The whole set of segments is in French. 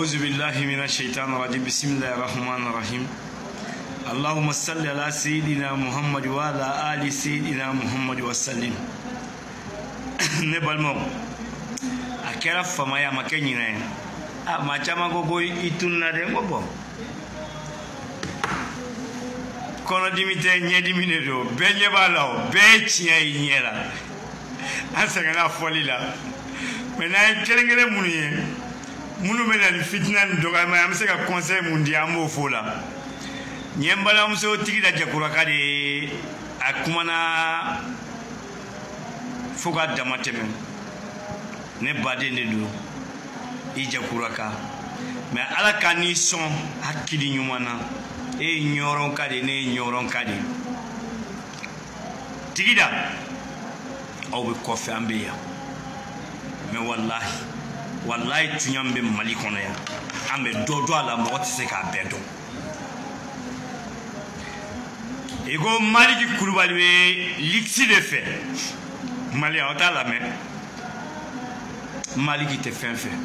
أعوذ بالله من الشيطان الرجيم بسم الله الرحمن الرحيم اللهم صل على سيدنا محمد وعلى آل سيدنا محمد وسلم نبالمو أكيرا فما يا مكينين ما جاما غوغوي إتونا دينغوبو كونو ديميتي نيديمينيدو بيني بالاو بيتشيا ينيلا أنسكنا فوليلا منا كيرغري مونيه munu mena ni fitna ndoga ma amseka conseil mundi ambo fola nyembala mso tigida jakura kade akumana foga damatebe ne bade ne do ijakura ka mais ala kani son hakili nyumana e nyoron kade ne nyoron kade tigida o be kofi ambeya mais wallahi tunyambe mali kono ya ambe dodo ala mo tse ka bedo ego mali ki kulubali be liksi de fe mali a ta la me mali ki te fin fait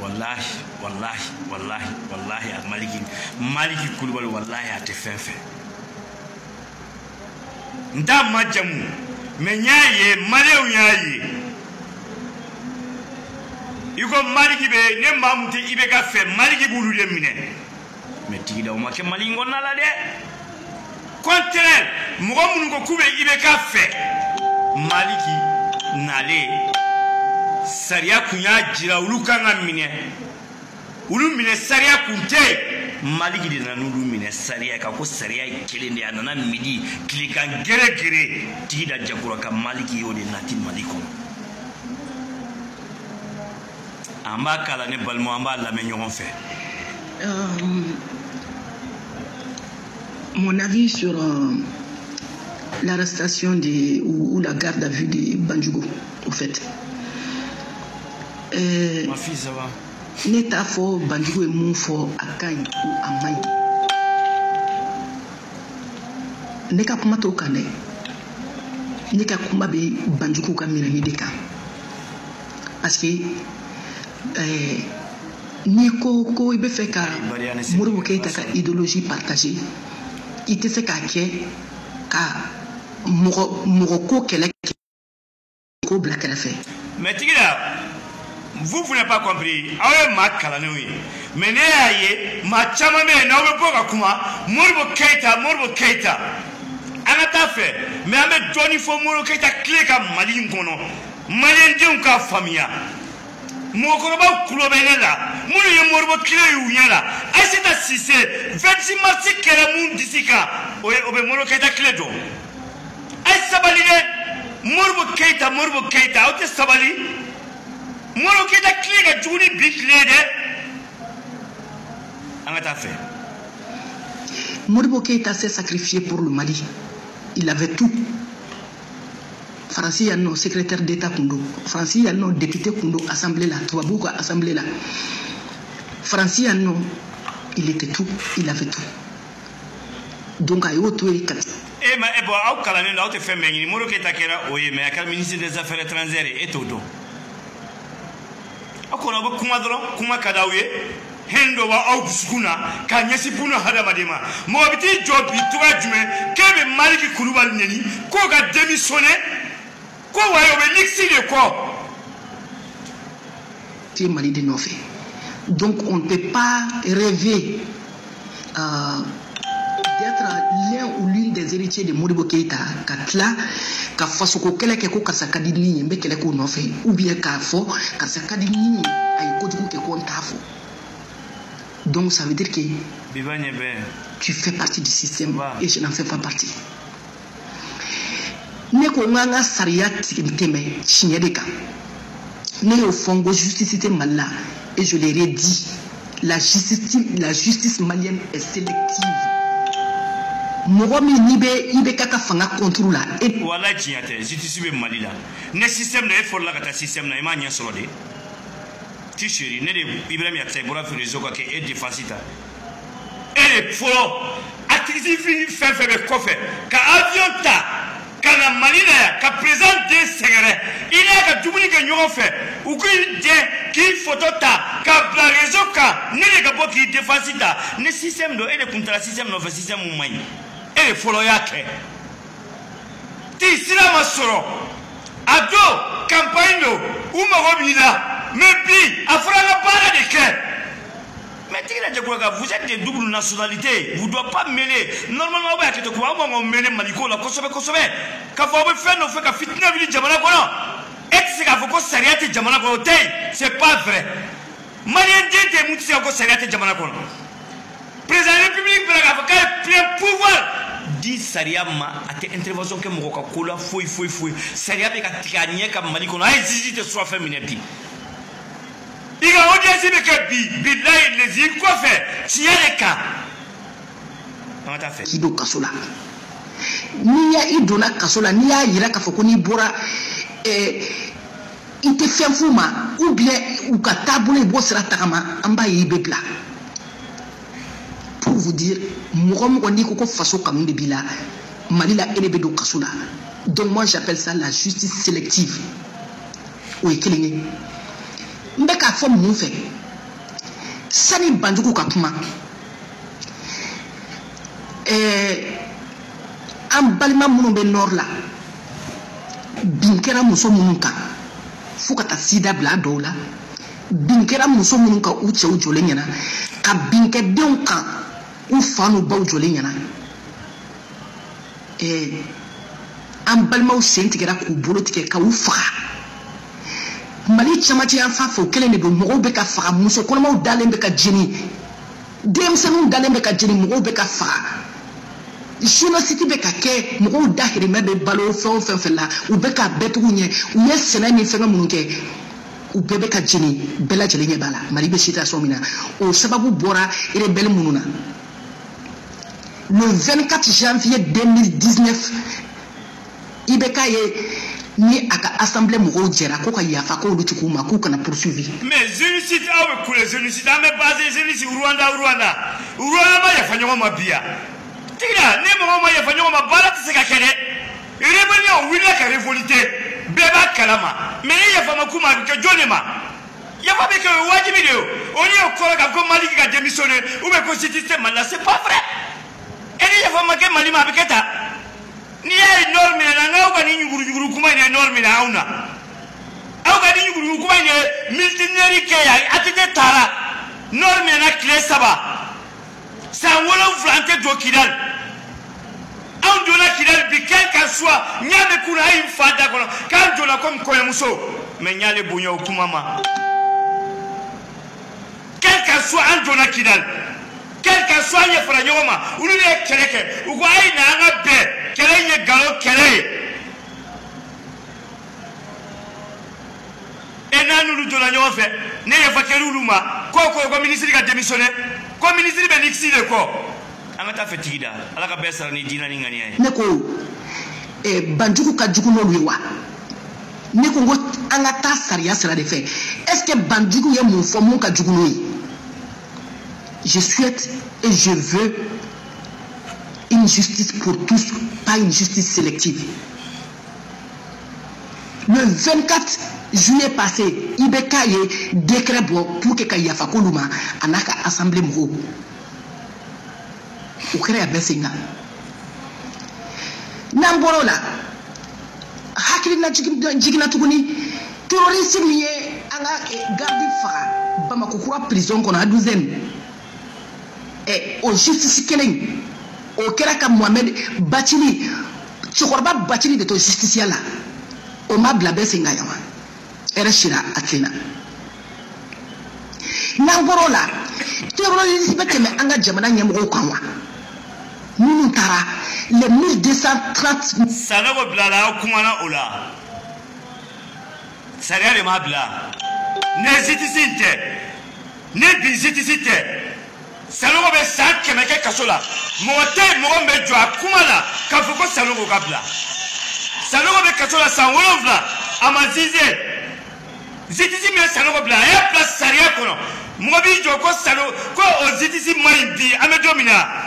wallahi al mali ki kulubali wallahi a te fin fait nda majamu menyaye malew nyaye iko maliki be ne mamuti ibe ka fe maliki bulu de mine me tigida o make mali ngonna la de contraire mo mun ko kube ibe ka fe maliki nale sariya kunya jira uluka ngamine ulu mine sariya kunte maliki de nanulu mine sariya ka ko sariya kelende anana midi klikan gere tigida jakura ka maliki yode nati maliko amba kala ne balmo amba la meñon fait mon avis sur l'arrestation ou la garde à vue de Bandjugo au fait ma fille ça va Neta fo Bandjugo et mon fo akai ou amai. Neka kuma to kane. Neka kuma be Bandjugo ka mirani deka. Parce que ni ko ibe fait ka Modibo Keïta ka idéologie partagée. Ite se ka ke ka moko ko kele ko black la fait. Mais tigida vous n'avez pas compris. Awe ma kalanoui. Mais ne aye ma chama me na we boga kuma Modibo Keïta. Anata fait. Mais ame doni fo Modibo Keïta clé ka mali ngono. Mali ndem ka famia. Mo ko ba kulo benela. Munu ye Modibo clé yu yala. Asita sise 26 mars kera mun disika. Obe Modibo Keïta clé do. Ay sabali de Modibo Keïta ote sabali. Modibo Keïta clé ga juni big lede angata fait. Modibo Keïta s'est sacrifié pour le Mali. Il avait tout. Francis Yanno, secrétaire d'État Kundo. Francis Yanno, député Kundo, assemblée là. Touabouka, assemblée là. Francis Yanno, il était tout. Il avait tout. Donc, à Yoto et Kat. Eh, mais bon, au Kalane, là, tu fais mengi. Modibo Keïta kera, oui, mais à ministre des Affaires étrangères et todo. Akona ba kuma doro kuma kadawe hendo wa au sukuna ka nyesi puno hada madema mo biti jobi tuwa jume kebe maliki kulubal neni ko ga démissionner ko wayo be liksi de ko c'est Mali de Nofé. Donc on ne peut pas rêver d'être l'un ou l'une des héritiers de Modibo Keïta katla ka fasoko kele ke ko kasa kadini mbe kele ko no fe ou bien ka fo kasa kadini ay ko duko ke ko ntafo. Donc ça veut dire que tu fais partie du système et je n'en fais pas partie. Ne ko nganga sariya tikinteme chinyedeka ne au fongo justice malla et je l'ai dit la justice malienne est sélective. Mogomi nibe kaka fanga contrôle et wala tiate justice be malila ne système na effort la kata système na imanya solode ti chéri ne de Ibrahim ya tsebora firizo ka ke e defensita e folo activité fait be kofe ka avion ta kana malina ka présent de sengere ina ka dumuni ke ɲɔgɔn fɛ u k'i jɛ k'i photo ta ka bila réseau kan ne de ka bɔ k'i défense ta ni système do e de kun taara système nɔfɛ système mun man ɲi e de fɔlɔ y'a kɛ ti sira ma sɔrɔ a don campagne do u mago b'i la mais bi a fɔra an ka baara de kɛ. Mais vous êtes des doubles nationalités, vous ne doivez pas mêler. Normalement, vous êtes mêler Maliko, la Kosovo. Quand vous faites nos faits, quand vous faites Jamana Kono, est-ce que vous faites Jamana Kono? C'est pas vrai. Malien de Moutsi a fait Jamana Kono. Président de la République, il a plein pouvoir. Dit Saria ma a été intervention que Mokoka Kola, fouille. Saria a gagné comme Maliko, a exigé de soit féminin. Il a audience que Bidla les yeux quoi faire si les cas Kido Kasola Nia idona Kasola Nia Iraka Fokoni Bora il te fait fuma ou bien ou Katabule Bossera Takama Amba Ibebla pour vous dire Mourom Koko Faso Kaminde Bila Malila Elebedo Kasola. Donc moi j'appelle ça la justice sélective. Oui, Kéligné. Mbeka fo mun fe sani banjugu ka kuma an balima minnu bɛ nord la bin kɛra muso minnu kan fo ka taa sida bila dɔw la bin kɛra muso minnu kan u cɛw jɔlen ɲɛna ka bin kɛ denw kan u fa n'u baw jɔlen ɲɛna an balimaw sen tigɛra k'u bolo tigɛ ka u faga Mali chamachi en fa fo kelen de do mo be ka fa muso ko ma dalen be ka jeni dem senu dalen be ka jeni mo be ka fa jino city be ka ke mo dahiri me be balo fo la u be ka betu nye u ye sena ni fenga munke u be ka jeni bela jeli nye bala Mali be situation mina o sababu bora ire bel mununa le 24 janvier 2019 ibeka ye ni aka assemblée moko jera ko ka yafa ko lutu ko maku kana poursuivi mais génocide awe kule génocide ame basé génocide Rwanda ma yafa nyoma mabia tira ne mo ma yafa nyoma bala tseka kene rebellion wila ka révolté beba kalama mais yafa makuma ke jonema yafa be ke wajibi de oni okora ka ko Mali ka démissionner ou be constituer mala c'est pas vrai et yafa make Mali ma biketa ni ya norme na ngao ka ni nyuguru kuma ni norme na auna au ka ni nyuguru kuma ni military ke ya atete tara norme na clé saba sa wolo flante do kidal au do na kidal bi quel que soit nyame kuna im fada kono kan do na comme koyemuso me nyale bunyo kuma ma quel que soit an do na kidal quel que soit ye fra nyoma unu ne keleke ugo ai na nga be Kele galo kele. Et nan nous de la nyon fait. Ne ye fakelu luma. Ko ministre ka démissionner. Ko ministre be nixi de ko. Amata fetida. Ala ka besa ni dina ni ngani ay. Ne ko banjugu ka jugu no liwa. Ne ko ngo angata saria sera de fait. Est-ce que banjugu ye mon fo mon ka jugu no yi? Je souhaite et je veux une justice pour tous, pas une justice sélective. Le 24 juillet passé, Ibeka y décret pour que Kaya Fakoluma anaka assemblée mro. Au créa Bessinga. Namborola. Hakili na jigina tuguni. Terroriste lié à la garde fara. Bamakokura prison qu'on a 12 ans. Et au justice killing. Au Keraka Mohamed Batili, Chokorba Batili de ton justicier là. O ma blabe singayama. Ereshira Atlina. Nangorola. Terroriste beteme anga jamana nyamro kanwa. Nunu tara les 1230 Sanogo blala kumana ola. Saria de ma bla. Ne zitisinte. Ne bizitisite. Sanogo be sa kemeke kasola. Mote mo me jo akumala ka foko sanogo kabla. Sanogo be kasola sa wolofla amazize. Zitisi me sanogo bla e place saria kono. Mo bi jo ko salo ko o zitisi mai bi amedomina.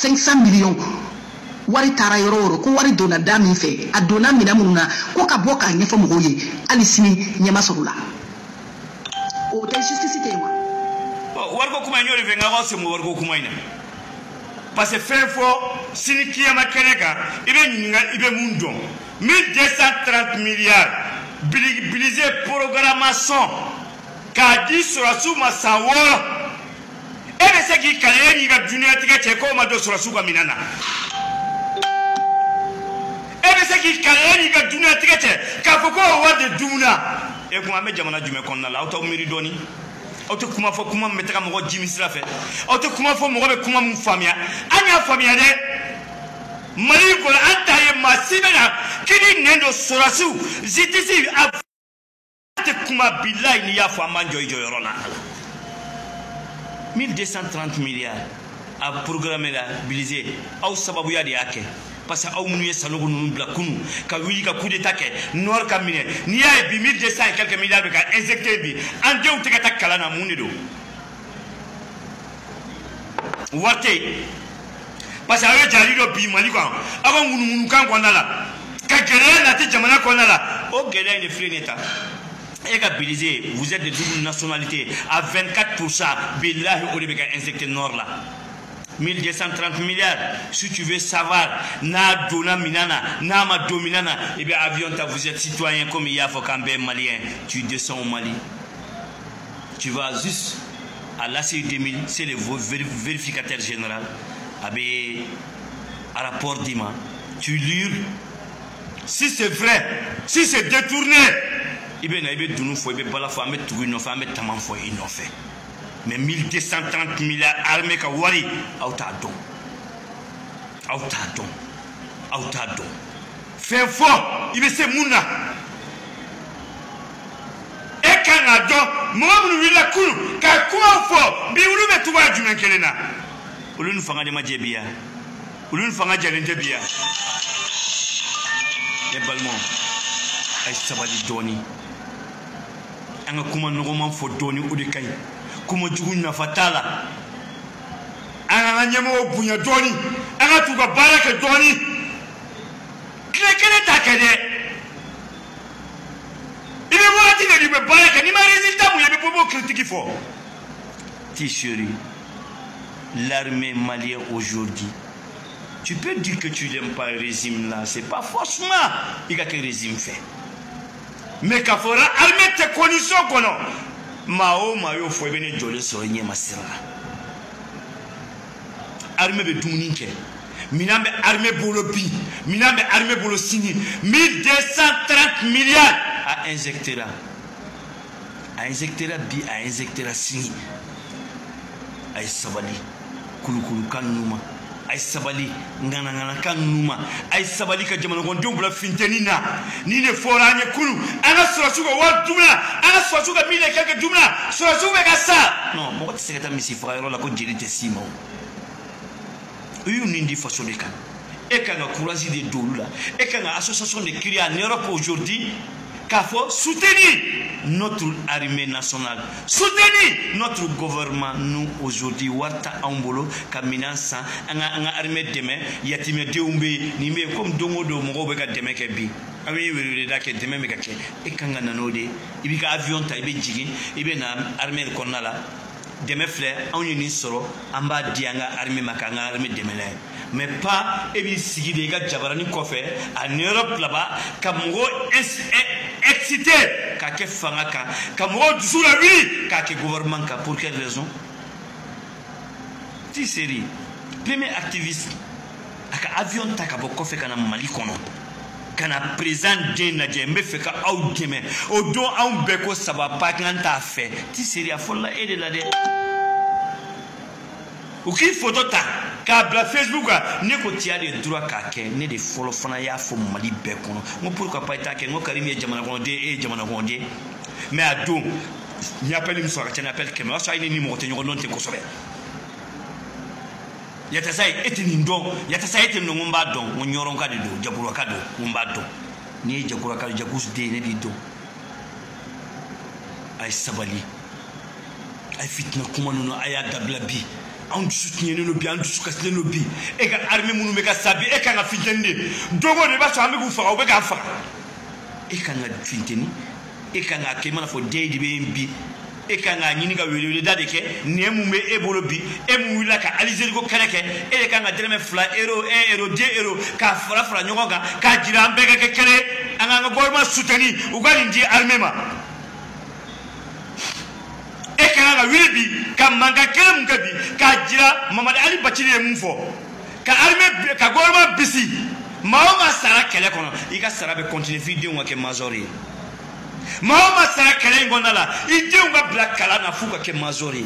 500 millions wari tara yoro ko wari dona dami fe a dona mina mununa ko ka boka nyefo mogoye ali sini nyama sorula o ta justice te wa warko kuma nyori ve ngawa se mo warko kuma ina parce que fait fort sini kiyama keneka ibe mundo 1230 milliards bilisé programmation ka di surasu masaworo ebe se ki kale ni ga dunia tika cheko ma do surasu ga minana ebe se ki kale ni ga dunia tika che ka foko wa de duna e kuma me jamana jume konna la auto miri doni auto kuma fo kuma metaka mo jimi sira fe auto kuma fo mo be kuma mu famia anya famia de mali ko anta ye masibena kini nendo surasu zitisi ate kuma billahi ni ya fo manjo yorona 1230 milliards à programmer la bilisé au sababu ya de yake parce que au munu sanogo nunu bla kunu ka wi ka coup d'état ke nord ka mine ni ya bi 1200 et quelques milliards ka injecté bi ande ou te ka kala na munu do warte parce que ayo jari do bi mali ko avant munu kan ko ndala ka gere na te jamana ko ndala o gere ni free neta et Kabilisé, vous êtes de double nationalité à 24%. Billahi Olibeka injecté nord là. 1230 milliards. Si tu veux savoir, na dona minana, na ma dominana, et bien avion, vous êtes citoyen comme il y a Fokambe malien. Tu descends au Mali. Tu vas juste à l'ACI 2000, c'est le vérificateur général. Avec un rapport d'IMA. Tu lis. Si c'est vrai, si c'est détourné. Ibe na ibe dunu fo ibe bala fo amet tugu no fa amet tamam fo ino fe mais 1230 milliards armée ka wari auta don fait fort ibe se muna e kana don mo mu wila kunu ka kuma fo bi wulu be tuwa jumen kelena ulun fanga de majebiya ulun fanga jalente biya e balmo ay sabali doni anga kuma nogoman fo doni o de kay kuma jugu na fatala anga nyamo bunya doni anga tuga baraka doni kele takede ibe wati de libe baraka ni ma résultat mu yebe bobo critique fo Tisheri l'armée malienne aujourd'hui tu peux dire que tu n'aimes pas le régime là c'est pas forcément il y a que le régime fait mais ka fora armée te condition kono mao mayo fo bene jole so nye masira armée be duninke minambe armée bolobi minambe armée bolo sini 1230 milliards à injecter là bi à injecter là sini ay sabali kulukulu kanuma ay sabali ngana kanuma ay sabali ka jamana ko ndumla fintenina ni ne foranye kulu ana surachuka wa dumla ana surachuka mile kake dumla surachuka ka sa non mo ti sekata misi frère la ko jeli te simo uyu nindi façon de kan e kanga courage de dolula e kanga association de clients en Europe aujourd'hui qu'il faut soutenir notre armée nationale, soutenir notre gouvernement. Nous aujourd'hui, Warta Ambolo, Kamina San, Anga armée demain, Yatime Deumbe, Nime comme Domo do Moroga demain Kebi. Ami we da ke demain mekake. E kanga nanode, ibika avion ta ibe jigin, ibe na armée konala. Demain frère, on y soro, amba dianga armée makanga armée demain. Mais pas ebi sigi de ga jabarani kofe en Europe là-bas, Kamuro excité kake fangaka kamro dessous la vie kake gouvernement ka pour quelle raison ti série premier activiste aka avion takabo kofe kana Mali kono kana président de na jembe feka au demain au don on beko saba pa nganta fait ti série afolla et de la de ou qui photo ta kabla Facebook ne ko tia de droit kake ne de follow fana ya fo Mali be kono mo pourquoi pas ta ke ngo karimi jamana ko de e jamana ko de mais a do ni appelle mi so ka appelle ke ma so ay ni mo te ngo non te ko sobe yata sai etini ndo yata sai etini no ngomba do ngo nyoron ka de do jaburo ka do ngomba do ni jaburo ka jagus de ne di do ay sabali ay fitna kuma no aya dabla bi on soutient nos biens, on soutient nos biens. Et quand l'armée nous met à saber, et quand on a fini, dogo ne va pas se vous faire, on va faire. Et quand on a fini, et quand on a kéma la faut dédier bien, et quand on a ni ka wele da de ke, ne mu me ebolo bi, e mu la ka alizer ko kala ke, et quand on a drame fla euro 1 euro 2 euro, ka fla nyoga, ka jira mbega ke kele, on a gouvernement soutenu, ou ga ndi armée ma. Et quand on a wili ka manga kele mugabi, ka jira Mamad Ali Bachili mufo, ka armée ka gouvernement bisi, maoma sara kele kono, ika sara be continuer vidéo wa ke mazori. Mahoma sara kele ngondala ide unga black kala na fuka ke mazori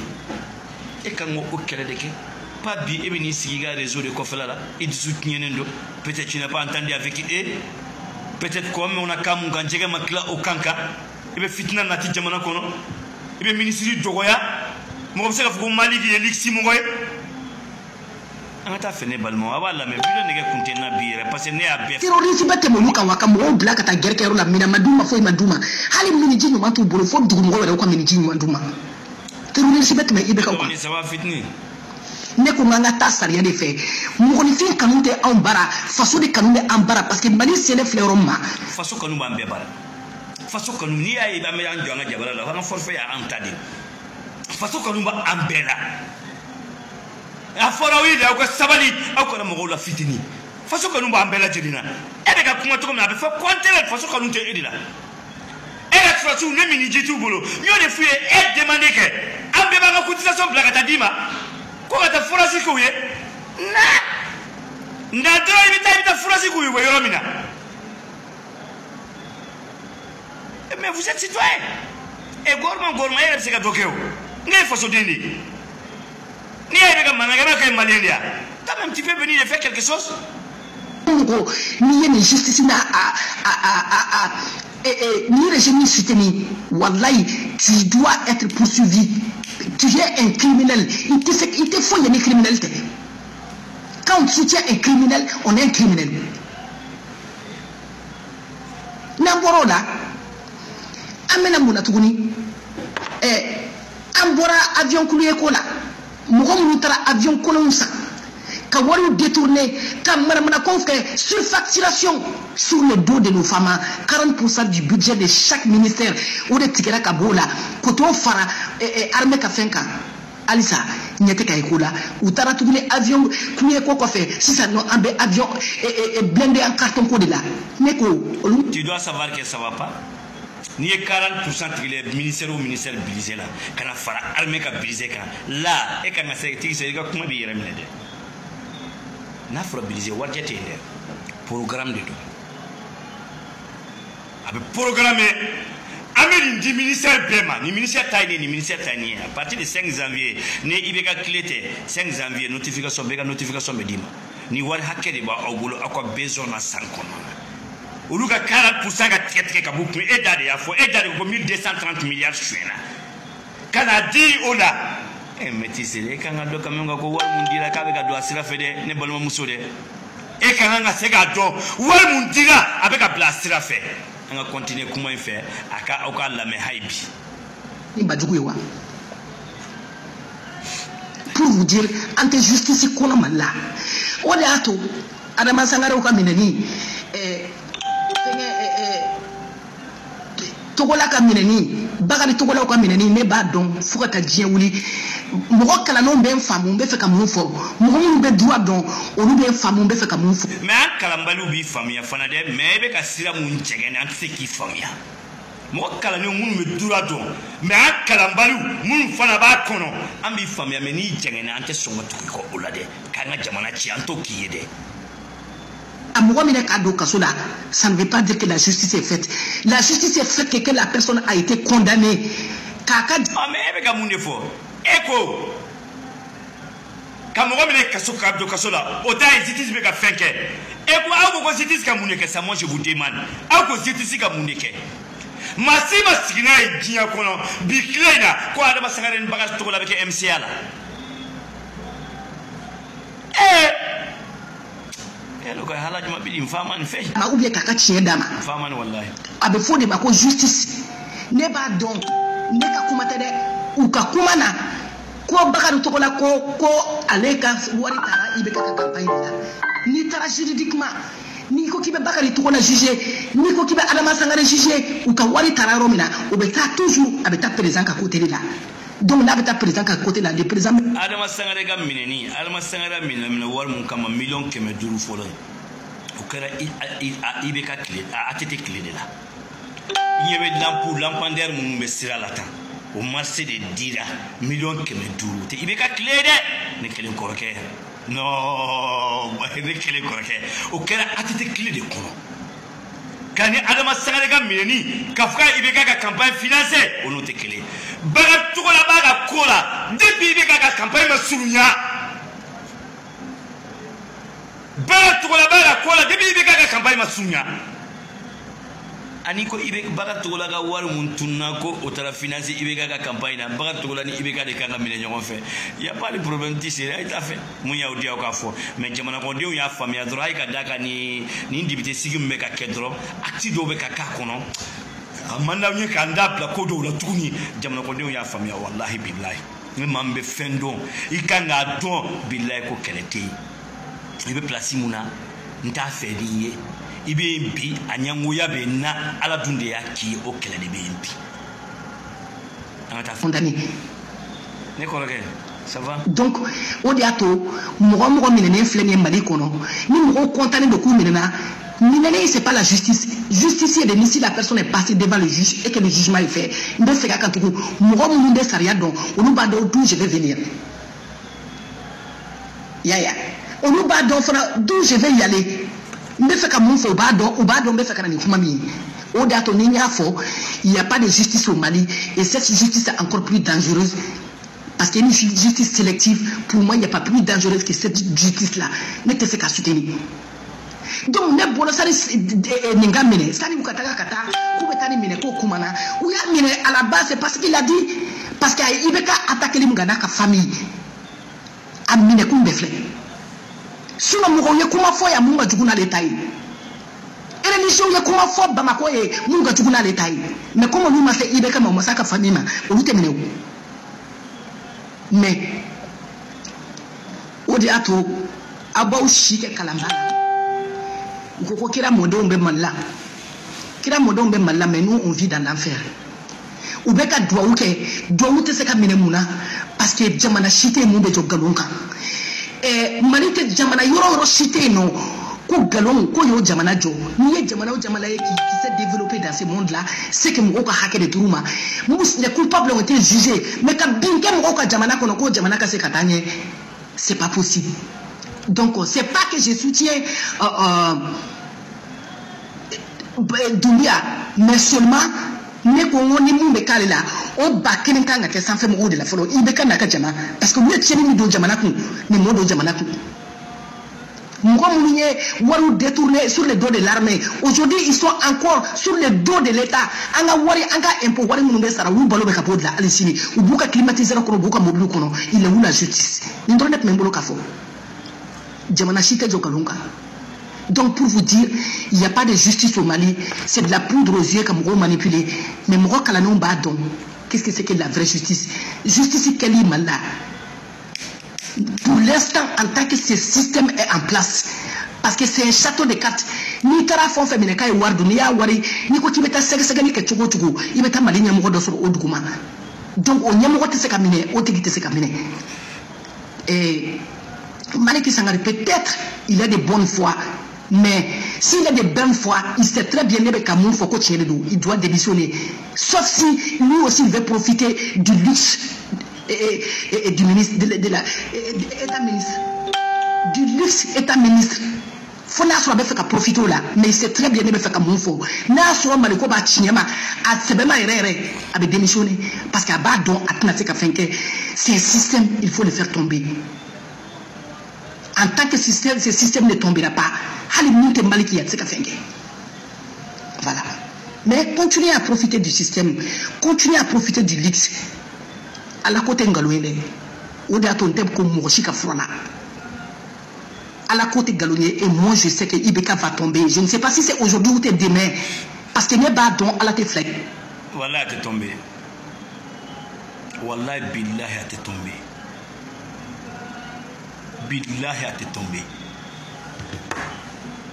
e kango okele deke pas bi e bini sigiga réseau de kofelala il soutient ndo peut-être tu n'as pas entendu avec eux peut-être comme on a kamu ganjega makla okanka e be fitna na ti jamana kono e be ministre dogoya mo ko se ka fuko mali ki elixi mo ngoy anta fene balmo awala me bido nege kuntena bire parce que ne a be terrorisme bete mo luka waka mo black ata gerke ro la mina maduma fo maduma hali mini jinno mantu bolo fo dugu mo wala ko mini jinno maduma terrorisme bete me ibe ka ko ça va fitni ne ko nganga tasari ya de fe mo ko ni fin kanunte en bara faso de kanunde en bara parce que mali sele fleuron ma faso kanu ba mbe bara faso kanu ni ay ba me an jonga jabala la forfait ya antadi faso kanu ba ambela a fora wida ko sabali akona mo la fitini faso kanu ba ambela jedina e be ka kuma to na be fa kontere faso kanu te edila e la faso ne mini jitu bolo yo de fuye e demander que ambe ba ko cotisation blaga tadima ko ta fora siku ye na ndado ibita fora siku ye yo mina mais vous êtes citoyen et gorma e se ka dokeo ngai faso dindi ni avec un manager qui est malien là. Quand même tu peux venir et faire quelque chose. Ni y a une justice na ni régime soutenu. Wallahi, tu dois être poursuivi. Tu es un criminel. Il te faut une criminalité. Quand on soutient un criminel, on est un criminel. N'amboro là, amena mona tuguni. Ambora avion couler kola. Mourou tara avion colonsa ka wari détourné ka maramana ko fait surfacturation sur le dos de nos femmes 40% du budget de chaque ministère ou de tigera kabola koto fara armée ka fenka alisa nyete ka ekola ou tara tugule avion kuye ko fait si ça non ambe avion blindé en carton code là neko tu dois savoir que ça va pas. Ni 40% qui est ministère ou ministère brisé là, quand on fera armée qui brisé là, et quand on s'est dit c'est quoi comment bien remettre. N'a pas brisé, what est le programme de tout. Avec programme, Amélie du ministère Bema, ni ministère Taïni, ni ministère Taïni. À partir du 5 janvier, ni Ibeka Clété, 5 janvier, notification Medima. Ni Wal Hakeri ba Ogulo, à quoi besoin à 5 ans. Ou nous 40% de traité qui a beaucoup et d'aller à fond et d'aller pour 1230 milliards chouena. Quand a dit ola, mais tu sais quand on a quand même qu'on voit mon dire qu'avec un doigt sera fait ne bon moussoule. Et quand on a ce gâteau, voit mon dire avec un place sera fait. On va continuer comment il fait à aucun la me haibi. Pour vous dire, ante justice qu'on a mal là. On est à tout. Adama Sangara ou Kaminani. Togola ka mineni bagari togola ka mineni ne ba don fuka ta dien wuli mo kala no be famu be fe ka mu fo mo be droit don onu be famu be fe ka mu fo mais kala mbalu bi famia fana de mais be ka sira mu njegene ant se ki famia mo kala no mu be droit don mais kala mbalu mu fana ba kono ambi famia me ni jegene ant so ngatu ko ulade kanga jamana ci anto ki yede. Ça ne veut pas dire que la justice est faite. La justice est faite que la personne a été condamnée. Ah mais avec un monde fort. Écho. Quand on remet kaso là, autant justice be ka fenke. Écho a ko justice ka monde que ça moi je vous demande. A ko justice ka monde que. Masima sigina idea kono biklena ko adama sangare bagage to avec MCA là. Ma ou bien kaka tiendama. Faman wallahi. Abe fo de bako justice. Ne ba donc ne ka kumata de ou ka kumana ko Bakari Togola ko ale ka wari tara ibe ka campagne la ni tara juridiquement ni ko kibe Bakari Togola jugé ni ko kibe Adama Sangare jugé ou ka wari tara romina o be ta toujours avec ta président ka côté là donc là avec ta président ka côté là le président Adama Sangare ga mineni Adama Sangare minena war mun kama million keme duru folo o kera ibe ka clé a tete clé de là il y avait lampadaire mun be sira la tan o marché de dira million keme duru te ibe ka clé de ne kelen koroke non ne kelen koroke o kera a tete clé de kono kani Adama Sangare ga mineni kafka ibe ka campagne financée ono te clé baga tukola baga kola depuis ibe ka campagne masurunya baga tukola baga kola depuis ibe ka campagne masurunya ani ko ibe baga tukola ga war mun tunna ko o tara financer ibe ka campagne na baga tukola ni ibe ka de kanga mine ñogon fe y a pas de problème tissé ay ta fait mun yaw diaw ka fo mais jamana ko diw ya famia dro ay ka daka ni député sigim me ka kedro acti do be ka kono amanda ñu ka ndapla ko do la tugni jamana ko diw ya famia wallahi billahi ni mambe fendo ikanga don billahi ko kelete ibe place muna nta fe diye ibe mbi anyangoya be na ala dunde ya ki o kele de be mbi amata fondani ne ko reke ça va donc o diato mo minene flene mali kono ni mo contane de ku minena minene c'est pas la justice justicier de si la personne est passée devant le juge et que le jugement est fait nde feka quand ku mo munde saria don onu ba do d'où je vais venir ya onu ba do fana d'où je vais y aller mais fait comme faut badon ou badon mais fait quand ni mami au dato ni fo il y a pas de justice au Mali et cette justice est encore plus dangereuse parce qu'il y a une justice sélective pour moi il n'y a pas plus dangereuse que cette justice là mais te fait qu'à soutenir donc ne bolo sari ninga mine sari ukataka kata kubetani mine ko kumana ou ya mine à la base c'est parce qu'il a dit parce qu'il veut attaquer les mugana ka famille a mine kumbe fle suna mugo ye kuma fo ya munga juguna letai religion ye kuma fo Bamako ye munga juguna letai mais comme lui m'a fait ibe kama masaka famima o lutemene mais odi ato abaw shike kalamba ko kira modon be malla mais nous on vit dans l'enfer ou be ka doa te se ka minemuna parce que jamana shite mu be jogalonka malite jamana yoro cité non ko galon ko yo jamana jo ni jamana o jamana qui s'est développé dans ce monde là c'est que mo ko hake de turuma les coupables ont été jugés mais quand binke mo ko jamana kono ko jamana ka se katanye c'est pas possible donc c'est pas que je soutiens Doumbia mais seulement ne ko ngoni mu be kale la o ba kenen kanga ke sanfe mo de la folo ibe kana ka jama parce que mu tieni mi do jamana ku ni mo do jamana ku ngo munye waru détourner sur le dos de l'armée aujourd'hui ils sont encore sur le dos de l'état anga wari anga impôt wari mu be sara wu balo be ka podla alisini u buka climatiser ko buka mobile kono il est où la justice ni do net membolo ka fo jamana shite jokalunga. Donc pour vous dire, il n'y a pas de justice au Mali, c'est de la poudre aux yeux comme on manipulé. Mais Moro Kalanon Badon, qu'est-ce que c'est que la vraie justice? Justice Kali Mala. Pour l'instant, en tant que ce système est en place, parce que c'est un château de cartes, ni tara fon féminin kay wardu ni ya wari ni ko tibeta segani ke chugo chugo ibeta malinya mo do sur oduguma. Donc on nyamo ko tese kamine o tigi tese kamine. Et Malik Sangare peut-être il a de bonnes foi. Mais s'il a de bonnes foi, il sait très bien il doit démissionner. Sauf si lui aussi il veut profiter du luxe et du ministre de l'État ministre. Du luxe État ministre. Faut n'a soit fait qu'à profiter là, mais il sait très bien qu'il fait qu'à mon faux. N'a soit maliko ba chinyama à sebema erere à démissionner parce qu'à bas don à tenir qu'à faire que c'est un système, il faut le faire tomber. En tant que système, ce système ne tombera pas. Voilà. Mais continuez à profiter du système. Continuez à profiter du luxe. À la côté Ngaloué, on a ton thème comme Moshika Frona. À la côté Galoué, et moi je sais que Ibeka va tomber. Je ne sais pas si c'est aujourd'hui ou demain. Parce que n'est pas donc à la tête. Voilà, t'es tombé. Wallah, billah, t'es tombé. billahi a te tombé.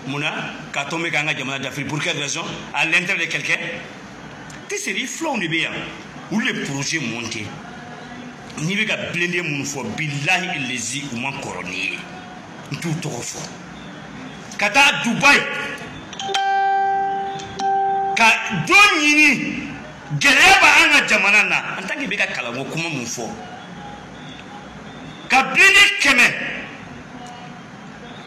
Mouna, qu'a tombé Kanga Jamana d'Afrique, pour quelle raison? À l'intérieur de quelqu'un? Tu sais, il faut de bien. Où les projets montés? Ni be ka blender mun fo billahi illezi ou man coronier. Tout trop fort. Kata Dubai. Ka donyini geleba anga jamana na en tant que be ka kalango kuma mun fo. Ka blender keme.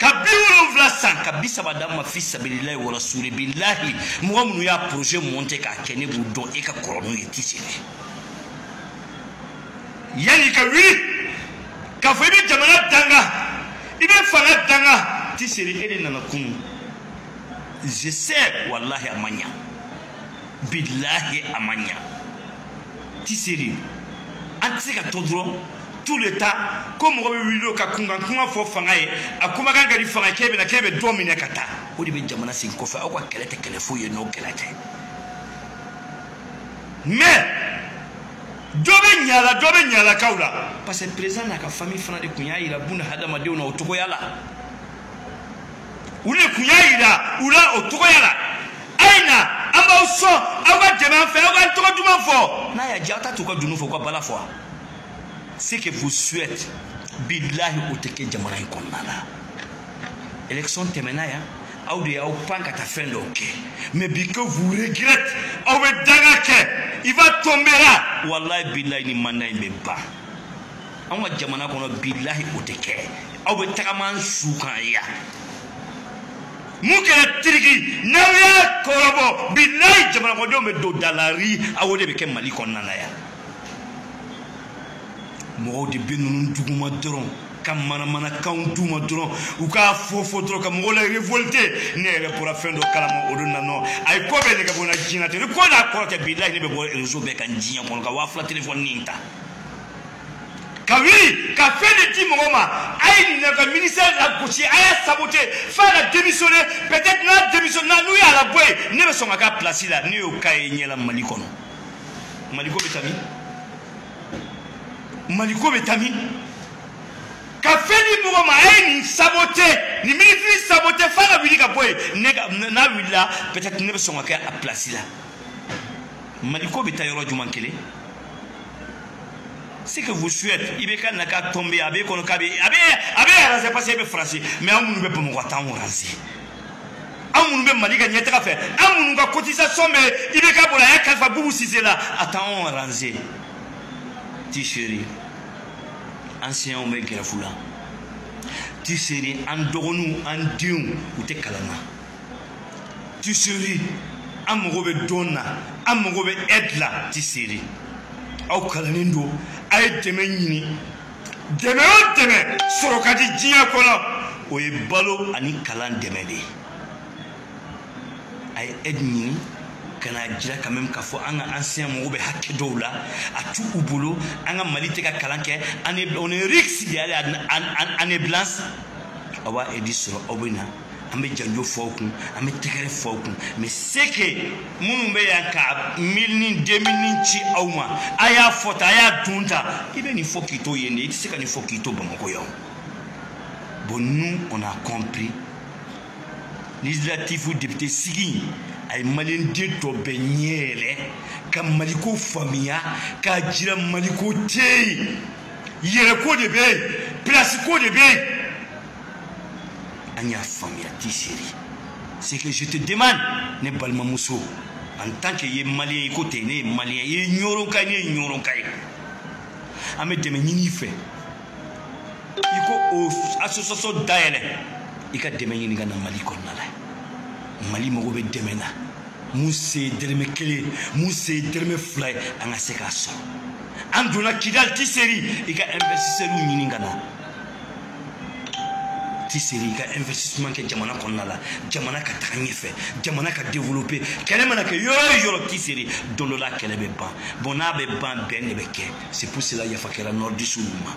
Ka biwolo vlasan ka bisabada ma fils billahi wa rasul billahi mo mun ya projet monter ka kene bu don e ka coronier tisere. Yani ka wili ka fo ibe jamana danga ibe fanga danga ti seri ele nana kunu je sais wallahi amanya billahi amanya ti seri anti ka todro tout le temps comme on wili ka kunga fo fanga ye akuma ganga di fanga kebe na kebe domine kata odi be jamana sin ko fa akwa kelete kelefo ye no kelete mais dobe nyala kaula parce que président na ka famille fana de kunya ira buna hadama de na otoko yala ule kunya ira ula otoko yala aina amba uso aba jema fe aba toko duma fo na ya jata toko dunu fo kwa bala fo c'est que vous souhaitez billahi oteke jamana ikonala élection temenaya Audi au panka ta fin ok mais que vous regrettez au dangake il va tomber là wallahi billahi ni manna imbe ba anwa jamana kono billahi oteke au tagaman sukaya mukela tirigi nawya korobo billahi jamana ko do do dalari awode be ke mali konnana ya mo de benun duguma doron kam mana kan duma doron u ka fofo doron kam mo la révolter ne le pour la fin do kalamo oduna no ay ko be ne ka bona jinate ko na ko te billahi ne be bo réseau be kan jinya ko ka wa fla téléphone ninta kawi ka fait de ti moma ay ni ka ministère la gauche ay saboté faire démissionner peut-être na démissionner na nous ya la boy ne be so ka place là ne o kay nyela malikono maliko betami ka feli mo ma ay ni saboté ni ministre saboté fara wili ka boy na wila peut-être ne be so ka place là maliko betayoro jumankele c'est que vous souhaitez il be kan na ka tomber abe kono kabe abe raser passer be français mais amun be pomo watan raser amun be malika nyeta ka faire amun ga cotisation mais il be ka bola ya kalfa bubu sisé là attends raser ti chéri ancien on me grafula ti chéri an dogonu an diun ou te kalana ti chéri amogo be donna amogo be edla ti chéri au kalanindo ay temenyini deme sorokati jinya kono o e balo ani kalan demede ay ednyini kana jira quand même ka fo anga ancien mo be hakke dowla atu ubulo anga malite ka kalanke on est rix yale ane blanche awa edisro obina ambe janjo fokun ambe tekere fokun mais c'est que mumbe yanka 1000 ni 2000 ni ci awma aya fota aya dunta ibe ni fokito yende c'est que ni fokito bamako yaw bon nous on a compris législatif ou député sigi ay malien de to benyele kam maliko famia ka jira maliko tey yere ko de be place ko de be anya famia tiseri c'est que je te demande ne balma muso en tant que ye malien côté ne malien ye nyoro kay ame deme nyini fe iko o association daele ika deme nyini ngana maliko nala mali mo be demena musse derme kele musse derme fly anga seka so anduna kidal tiseri ika investisseur nyini ngana tiseri ka investissement ke jamana konnala jamana ka tanyefe jamana ka développer kele mana ke yoro tiseri dolo la kele be ban bona be ban ben be ke c'est pour cela ya fakela nord du souma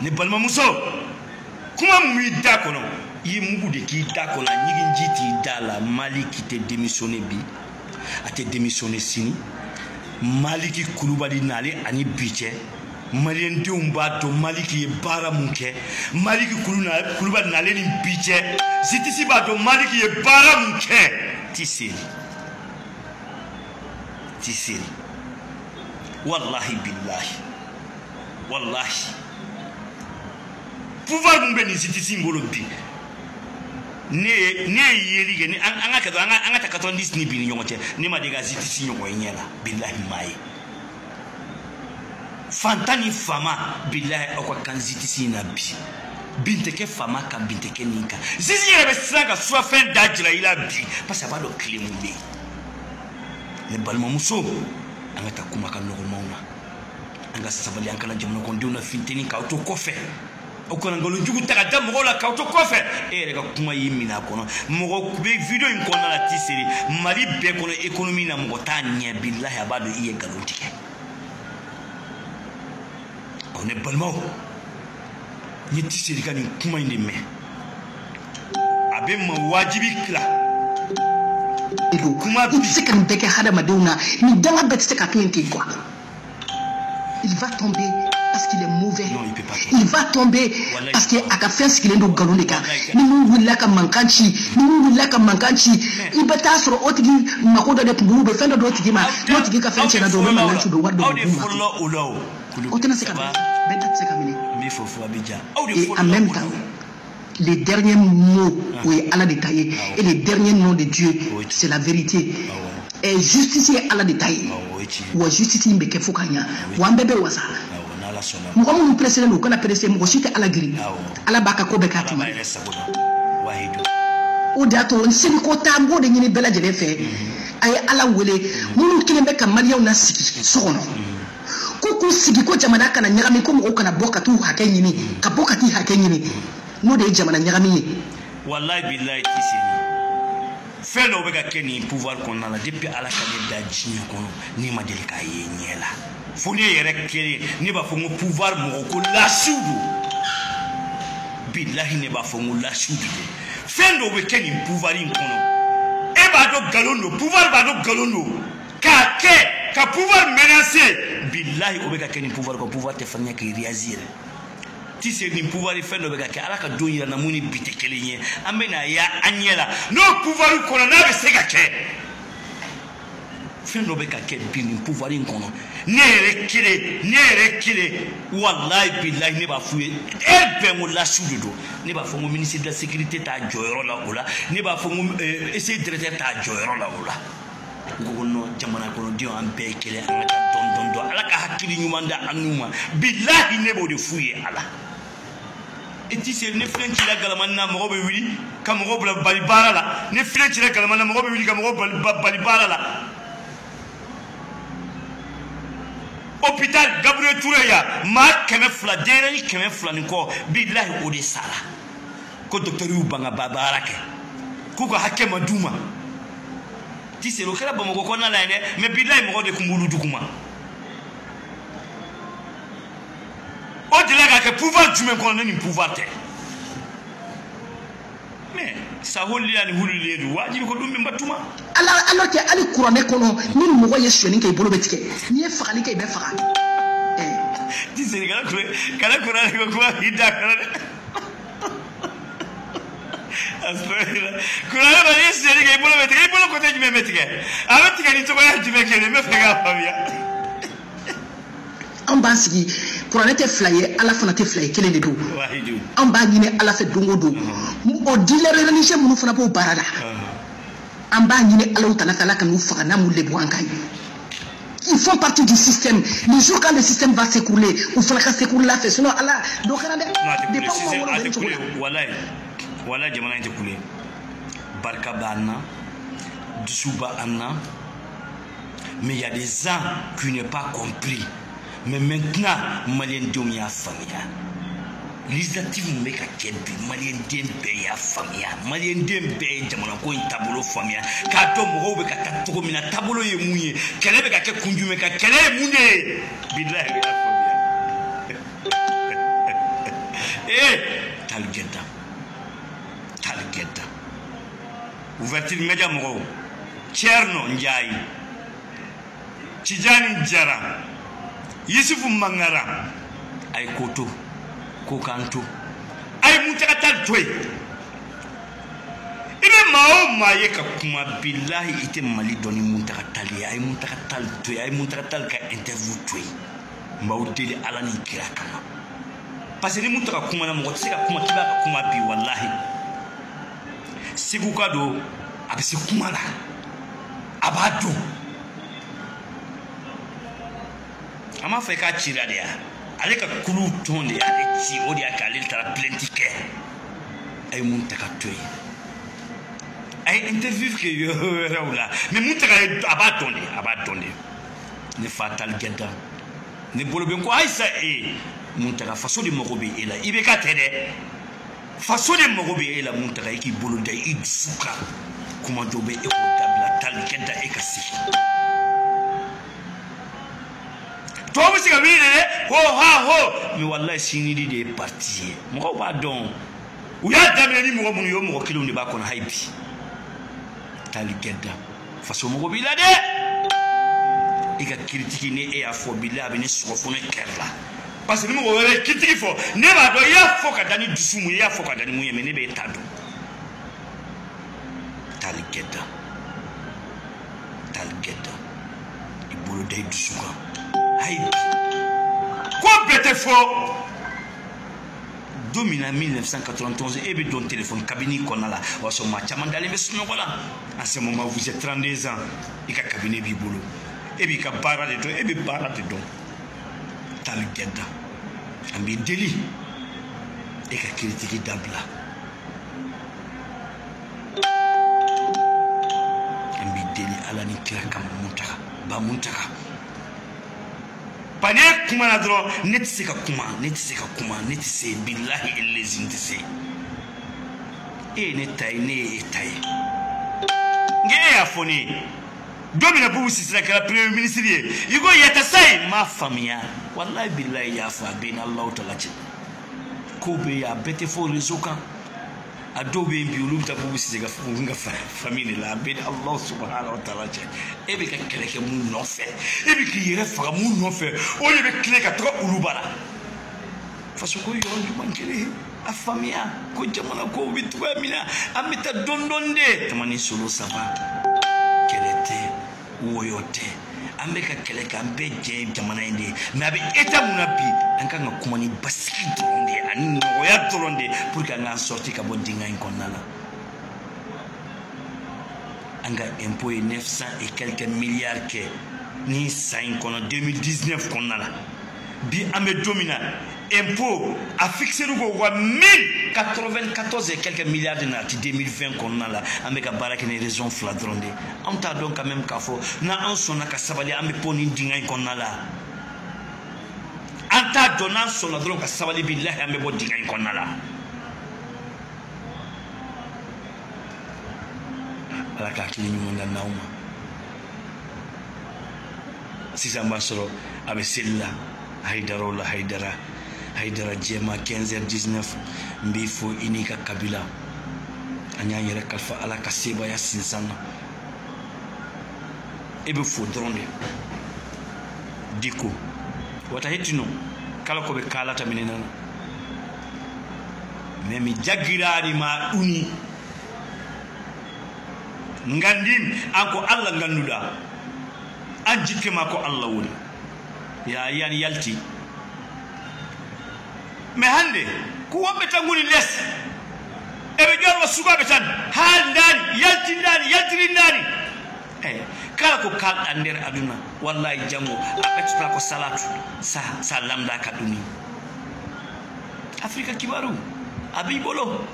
ne balma muso kuma mu da kono yi mugu de ki da kono nyigi njiti dala mali ki te démissionner bi a te démissionner sini mali ki kulubali nale ani biche malien denw b'a dɔn Maliki ye baara mun kɛ Maliki Kulubali nalen ni bi cɛ Zitisi b'a dɔn Maliki ye baara mun kɛ ti seri wallahi billahi wallahi pouvoir mun bɛ ni Zitisi bolo bi ne yeli kɛ ni an ka ta 90 ni bi ni ɲɔgɔn cɛ ne ma de ka Zitisi ɲɔgɔn ɲɛ la billahi maaye fantani fama billahi aw ka kan Zitisi na bi binte ke fama kan binte ke ninka Zizi yɛrɛ bɛ siran ka surafɛn da jira i la bi parce que a b'a dɔn tile mun bɛ yen ne balimamuso an ka taa kuma ka nɔgɔmaw na an ka sabali an kana jamana kɔnɔdenw na finteni k'aw to kɔfɛ aw kana nkalonjugu ta ka da mɔgɔw la k'aw to kɔfɛ e yɛrɛ ka kuma y'i minɛ a kɔnɔ mɔgɔ bɛ video in kɔnɔna la ti seri Mali bɛɛ kɔnɔ économie na mɔgɔ t'a ɲɛ billahi a b'a dɔn i ye nkalon tigɛ aw ne balimaw n ye ti seri ka nin kuma in de mɛn a bɛ ma wajibi tila kuma bi se ka nin bɛɛ kɛ hadamadenw na ni danga bɛɛ tɛ se ka to yen ten quoi il va tomber parce qu'il est mauvais. Non, il peut pas tomber. Il va tomber parce que a ka fɛn sigilen don galon de kan ni mun wulila ka mankan ci ni mun wulila ka mankan ci i bɛ taa sɔrɔ o tigi mako dɔ de tun b'u bɛ fɛn dɔ d'o tigi ma n'o tigi ka fɛn tiɲɛna dɔrɔn o bɛ mankan ci don wari dɔ d'u ma o tɛna se ka bɛɛ da tɛ se ka minɛ et en même temps les derniers mots o ye Ala de ta ye et les derniers noms de Dieu c'est la vérité et justice ye Ala de ta ye wa justice in bɛ kɛ fo ka ɲa wa an bɛɛ bɛ wasa mɔgɔ minnu presselen don u kana presse mɔgɔ si tɛ Ala giri Ala b'a ka ko bɛɛ k'a tɛmɛ o de y'a to n seli ko ta n b'o de ɲini bɛɛ lajɛlen fɛ a ye Ala wele minnu kelen bɛ ka maliyɛnw na sigi so kɔnɔ ko k'u sigi ko jamana kana ɲagami ko mɔgɔw kana bɔ ka t'u hakɛ ɲini ka bɔ ka t'i hakɛ ɲini n'o de ye jamana ɲagami ye wallahi billahi ti seri fɛn dɔw bɛ ka kɛ nin pouvoir kɔnɔna la depuis Ala ka ne da diɲɛ kɔnɔ ne ma deli k'a ye ɲɛ la fo ne yɛrɛ kelen ne b'a fɔ n ko pouvoir mɔgɔ ko lasiw don billahi ne b'a fɔ n ko lasiw de don fɛn dɔw bɛ kɛ nin pouvoir in kɔnɔ e b'a dɔn nkalon don pouvoir b'a dɔn nkalon don k'a kɛ ka pouvoir menacer billahi o bɛ ka kɛ nin pouvoir kɔ pouvoir tɛ farinya k'i réagir yɛrɛ ti se nin pouvoir fɛn dɔ bɛ ka kɛ Ala ka don yira na mun ni bi tɛ kelen ye an bɛ na ya an ɲɛ la n'o pouvoir kɔnɔ n'a bɛ se ka kɛ fɛn dɔ bɛ ka kɛ bi nin pouvoir in kɔnɔ ne yɛrɛ kelen wallahi billahi ne b'a f'u ye bɛɛ n ko lasiw de don ne b'a fɔ n ko ministre de la sécurité t'a jɔyɔrɔ la o la ne b'a fɔ n ko essaye directeur t'a jɔyɔrɔ la o la n ko non jamana kɔnɔdenw an bɛɛ ye kelen an ka taa dɔn Ala ka hakili ɲuman da an n'u ma billahi ne b'o de f'u ye Ala et ti se ne filɛ cila galamani na mɔgɔ bɛ wuli ka mɔgɔ bila bali baara la ne filɛ cila galamani na mɔgɔ bɛ wuli ka mɔgɔ bali baara la hôpital Gabriel Touré ya maa 200 denyɛrɛnin 200 nin kɔ billahi o de sara ko docteur y'u ban ka baara kɛ k'u ka hakɛ ma d'u ma ti se o kɛra Bamakɔ kɔnɔna la yen dɛ mais billahi mɔgɔ de tun b'olu duguma o delila ka kɛ pouvoir jumɛn kɔnɔ ne nin pouvoir tɛ mais sa holiya ni hululen don wajibi ko dun min ba tuma alors que ali kuranɛ kɔnɔ ni mɔgɔ ye sonyani kɛ i bolo bɛ tigɛ n'i ye fagali kɛ i bɛ faga ti se kana kuranɛ ko kuma i da kana dɛ kuranɛ ma n'i ye sonyani kɛ i bolo bɛ tigɛ i bolo côté jumɛn bɛ tigɛ a bɛ tigɛ ni cogoya jumɛn kɛ n bɛ fɛ k'a faamuya an b'an sigi kuranɛ tɛ fila ye Ala fana tɛ fila ye kelen de don an b'a ɲini Ala fɛ don o don o dealer religieux minnu fana b'o baara la an b'a ɲini Alahu Taala fɛ Ala ka n'u faga n'a m'u lebu an kan ils font partie du système le jour quand le système va s'écrouler ou fana ka s'écrouler la fɛ sinon Ala dɔ kɛra dɛ wala jamana in tɛ kule barika b'an na dusu b'an na mais il y a des gens qui n'ont pas compris. Mais maintenant, Maliendenw y'a faamuya. L'initiative mun bɛ ka kɛ bi Malienden bɛɛ y'a faamuya. Malienden bɛɛ ye jamana ko in taabolo faamuya. K'a dɔn mɔgɔw bɛ ka taa cogo min na taabolo ye mun ye. Kɛlɛ bɛ ka kɛ kun jumɛn kan kɛlɛ ye mun de ye. Bilahi y'a faamuya. Tali gɛnta. Ouverture média mɔgɔw. Thierno Ndiaye. Tidjani Diarra. Yusufu Mangara ay koto ko kanto ay muntaka tal toy ibe mao maye ka kuma billahi ite mali doni muntaka tali ay muntaka tal toy ay muntaka tal ka interview toy mbaw deli ala ni kira kama parce que ni muntaka kuma na mo tsika kuma kiba ka kuma bi wallahi sigu kado abisi kuma la abado ama fa ka chira dia ale ka kulu tonde ale ci odi akale tara plentike ay muntaka toy ay interview ke yo rawla mais muntaka abatonde ne fatal genda ne bolo ben ko aysa muntaka faso de mogobe ela ibe ka tede faso de mogobe ela muntaka iki bolo da idsuka kuma dobe e ko dabla tal genda e kasi to bi siga bi ne ho ha ho mi wallahi sinidi de parti mo ba don u ya damle ni mo mun yo mo kilo ni ba kon haibi tal genda faso mogobe ela de ika critique ni e afo bila bi ni sofo ne kerla parce que ni mo wele critique fo ne ba do ya fo ka dani dusumu ya fo ka dani mu yeme ne be tado tal genda ibolo dai dusuka haibi ko bete fo domina 1991 et don téléphone cabinet konala waso ma chamandale be suno wala à ce moment vous êtes 32 ans et ka cabinet bi bolo et bi ka bara de don et bi bara de don tal genda ambi deli et ka critique dabla ambi deli ala ni kira kam muntaka ba muntaka pane kuma na dro netse ka kuma netse billahi illazin tse ne tay nge afoni domina bubu sisira kala premier ministre yigo yata sai ma famia wallahi billahi ya fa bin allah ta'ala ko be ya bete fo rizoka adobe biulu ta bubu sisira funga famille la bin allah subhanahu wa ta'ala e be ka keleke mu no fe e be ki yere fa mu no fe o ye be keleka to ulubara faso ko yo ndu mankele afamia ko jamana ko bitu amina amita dondonde tamani solo saba kelete woyote ambeka keleka ambe je jamana inde na be eta munabi anka ngakumani basiki donde ani woya donde pour que nga sorti ka bodinga inkonala anga impôt 900 et quelques milliards que ni 5 en 2019 konala bi ame domina impôt a fixé nous 1094 et quelques milliards de nati 2020 qu'on a là avec la baraka une raison flagrante on t'a donc quand même kafo na en sona ka sabali ame poni dinga qu'on a là on t'a donné son donc ka sabali billahi ame bo dinga qu'on a là ala ka kili ñu na nauma si ça mbasoro ame sella haidara jema 15h19 mbifo inika kabila anyanyere kalfa ala kaseba ya sinsana ebe fo dronde diko wata hetino kala ko be kala taminena memi jagirari ma uni ngandim anko alla ganduda anjike mako alla woni ya yani yalti me hande ku wambe tanguni les ebe jorwa suba betan hal ndani yalti ndani kala ko kal ander aduna wallahi jango akatuna ko salatu sa lamda kaduni afrika kibaru abibolo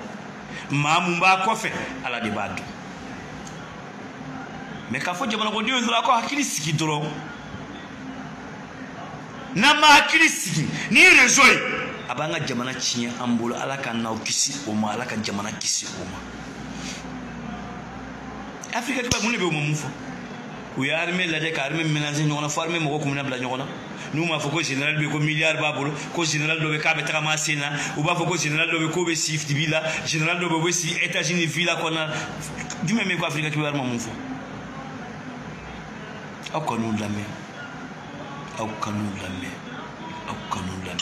mamu mba kofe ala de badu me ka fo jamana ko dio zura ko hakili siki doro na ma hakili siki ni rezoi abanga jamana chinya ambolo ala kan na kisi o ma ala kan jamana kisi o ma afrika kiba mun be o mumfo u ya armée la de ka armée ménager ñona formé mo ko mun abla ñona nous ma foko général be ko milliard babolo ko général do be ka be trama sena ou ba foko général do be ko be sif dibila général do be si États-Unis villa kona du même ko afrika kiba mumfo aw kanu lamé kanu lamɛn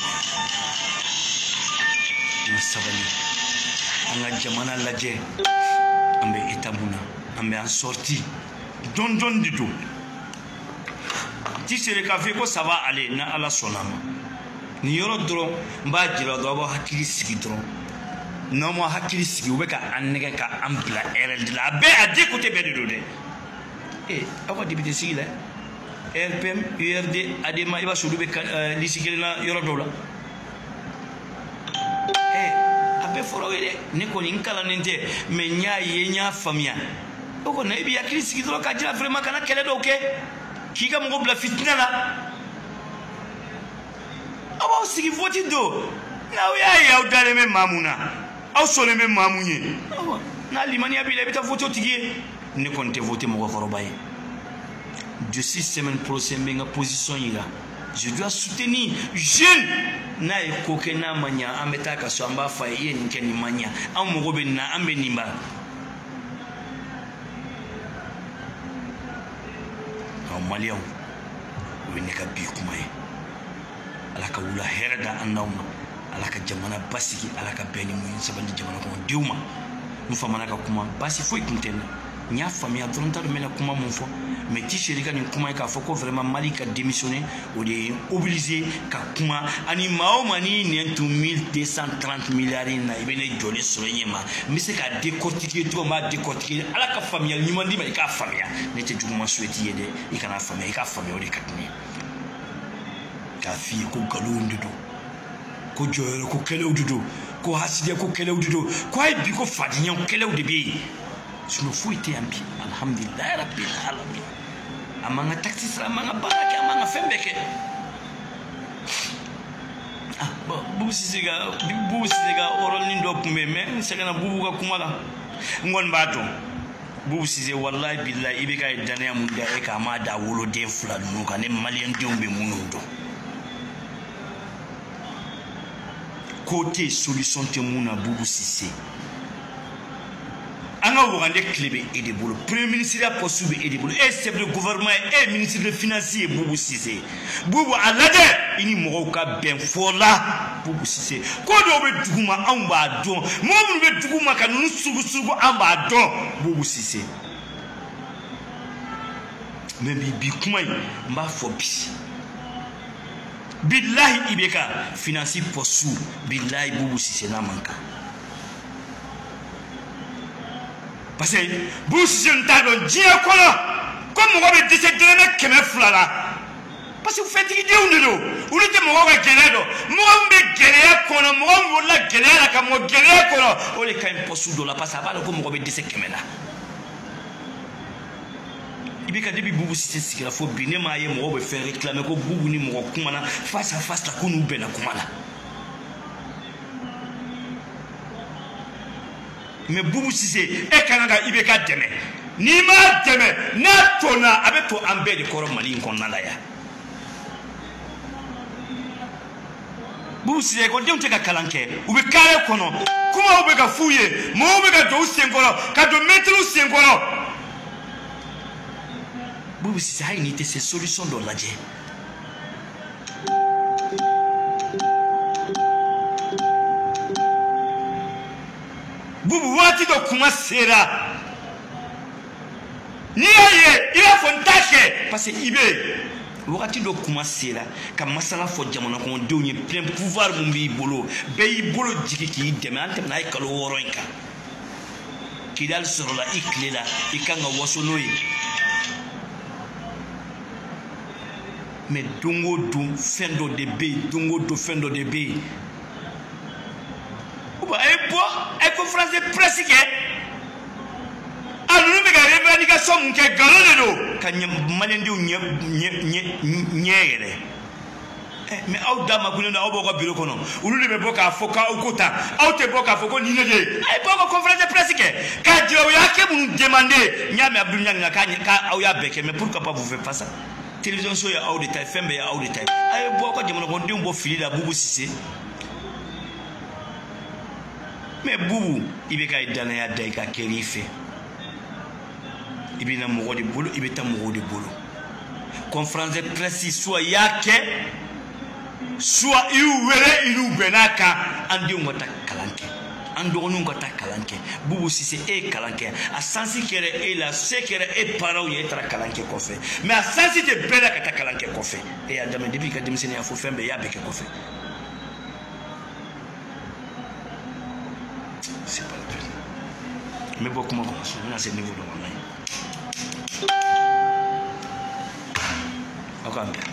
an ka sabali an ka jamana lajɛ an bɛ étape mun na an bɛ an sorti dɔn dɔn de don ti sere k'a fɔ ko ça va aller na Ala sɔnna ma nin yɔrɔ dɔrɔn n b'a jira dɔrɔn a b'aw hakili sigi dɔrɔn n'aw ma hakili sigi u bɛ ka an nɛgɛ ka an bila RL de la a bɛɛ a deux côtés bɛɛ de don dɛ aw ka député sigi la RPM URD ADEMA i b'a sɔrɔ olu bɛ liste kelen na yɔrɔ dɔw la a bɛɛ fɔra o ye dɛ ne kɔni n kalannen tɛ mais n y'a ye n y'a faamuya o kɔni i b'i hakili sigi dɔrɔn k'a jira vraiment kana kɛlɛ dɔw kɛ k'i ka mɔgɔ bila fitina la aw b'aw sigi vote don n'aw y'a ye aw dalen bɛ maa mun na aw sɔnnen bɛ maa mun ye n'a limaniya b'i la i bɛ taa vote o tigi ye ne kɔni tɛ vote mɔgɔkɔrɔba ye de 6 semaines prochaines n bɛ n ka position yira je dois soutenir jeune n'a ye ko kɛ n'a ma ɲa an bɛ taa ka so an b'a fɔ a ye i ye nin kɛ nin ma ɲa an mago bɛ nin na an bɛ nin bara maliyɛnw o ye ne ka bi kuma ye ala ka wula hɛrɛ da an n'aw ma ala ka jamana basigi ala ka bɛn ni mun ye sabali jamana kɔnɔdenw ma n famana ka kuma basi foyi tun tɛ n na n y'a faamuya dɔrɔn t'a dɔn n bɛna kuma mun fɔ mais ti seri ka nin kuma ye k'a fɔ ko vraiment Mali ka démissionner o de ye obligé ka kuma ani maa o maa n'i nɛn tun 1230 milliards in na i bɛ ne jɔlen sɔrɔ i ɲɛ ma n bɛ se k'a décortiquer cogo min n b'a décortiquer ala ka faamuyali ɲuman d'i ma i k'a faamuya ne tɛ juguman souhaiter i ye dɛ i kana faamuya i k'a faamuya o de ka di ne ye k'a f'i ye ko nkalonw de don ko jɔyɔrɔ ko kɛlɛw de don ko hasidiya ko kɛlɛw de don ko ayi bi ko fadenya kɛlɛw de bɛ yen sinon foyi tɛ yan bi alhamdulilayi rabbil alamin a man ka taxi sara a man ka baara kɛ a man ka fɛn bɛɛ kɛ Bubu Sise ka hɔrɔnin dɔ tun bɛ yen mais n sɛgɛnna Bubu ka kuma la n kɔni b'a dɔn Bubu Sise walayi bilayi i bɛ ka danaya mun da e kan a m'a da woloden fila ninnu kan ne maliyɛndenw bɛ minnu dɔn ko tɛ solution tɛ mun na Bubu Sise an ka wagande tile bɛ e de bolo premier ministre poste bɛ e de bolo e chef de gouvernement e ministre de finance ye Bubu Sise Bubu a lajɛ i ni mɔgɔw ka bɛn fɔ la Bubu Sise ko dɔw bɛ dugu ma anw b'a dɔn mɔgɔ minnu bɛ dugu ma ka ninnu sugu an b'a dɔn Bubu Sise mais bi kuma in n b'a fɔ bi bilahi i bɛ ka finance poste bilahi Bubu Sise n'a man kan parce que Bubu Sise n t'a dɔn diɲɛ kɔnɔ ko mɔgɔ bɛ dɛsɛ dɔrɔmɛ 200 la parce que fɛtigidenw de don olu tɛ mɔgɔw ka gɛlɛya dɔn mɔgɔ min bɛ gɛlɛya kɔnɔ mɔgɔ min wolola gɛlɛya la ka mɔ gɛlɛya kɔnɔ o de ka ɲi poste dɔ la parce que a b'a dɔn ko mɔgɔ bɛ dɛsɛ 100 la i bɛ ka depuis Bubu Sise sigira fo bi ne m'a ye mɔgɔw bɛ fɛn réclamer ko Bubu ni mɔgɔ kumana face à face la ko n'u bɛnna kuma la mais Bubu Sise e kan ka i bɛ ka dɛmɛ n'i m'a dɛmɛ n'a tɔnna a bɛ to an bɛɛ de kɔrɔ Mali in kɔnɔna la yan Bubu Sise ekɔlidenw tɛ ka kalan kɛ u bɛ carré kɔnɔ kumaw bɛ ka f'u ye mɔgɔw bɛ ka don u sen kɔrɔ ka don maîtres sen kɔrɔ Bubu Sise hali n'i tɛ se solution dɔ lajɛ Bubu waati dɔ kuma sera n'i y'a ye i b'a fɔ n t'a kɛ parce que i bɛ yen wagati dɔ kuma sera ka masala fɔ jamana kɔnɔdenw ye plein pouvoir mun b'i bolo bɛɛ y'i bolo jigi k'i dɛmɛ an tɛmɛna a ye kalo 6 in kan kidali sɔrɔla i tile la i kan ka waso n'o ye mais don o don fɛn dɔ de bɛ yen don o don fɛn dɔ de bɛ yen a ye bɔ a ye conférence de presse kɛ a ninnu bɛ ka revendication mun kɛ nkalon de don ka maliyɛndenw ɲɛ yɛrɛ mais aw da makunnen don aw b'aw ka bureau kɔnɔ olu de bɛ bɔ k'a fɔ k'aw ko tan aw tɛ bɔ k'a fɔ ko nin de ye a ye bɔ ka conférence de presse kɛ k'a jira u y'a kɛ minnu demandé n y'a mɛn Abdou Niang k'aw y'a bɛɛ kɛ mais pourquoi pas vous faire pas ça télévision so ye aw de ta ye fɛn bɛɛ ye aw de ta ye a ye bɔ aw ka jamana kɔnɔdenw bɔ fili la Bubu Sise mais Bubu i bɛ ka danaya da i ka kɛri i fɛ i bɛ na mɔgɔ de bolo i bɛ taa mɔgɔw de bolo conférence de presse soit i y'a kɛ soit you were inu benaka andi ngota kalanke ando nunga ta kalanke bubu sisi e kalanke a sensi kere e la sekere e parao ye tra kalanke kofe mais a sensi te bela ka ta kalanke kofe e adame depuis ka dimsene ya fo fembe ya beke kofe c'est pas la peine mais beaucoup comment on a ce niveau de online. Okay.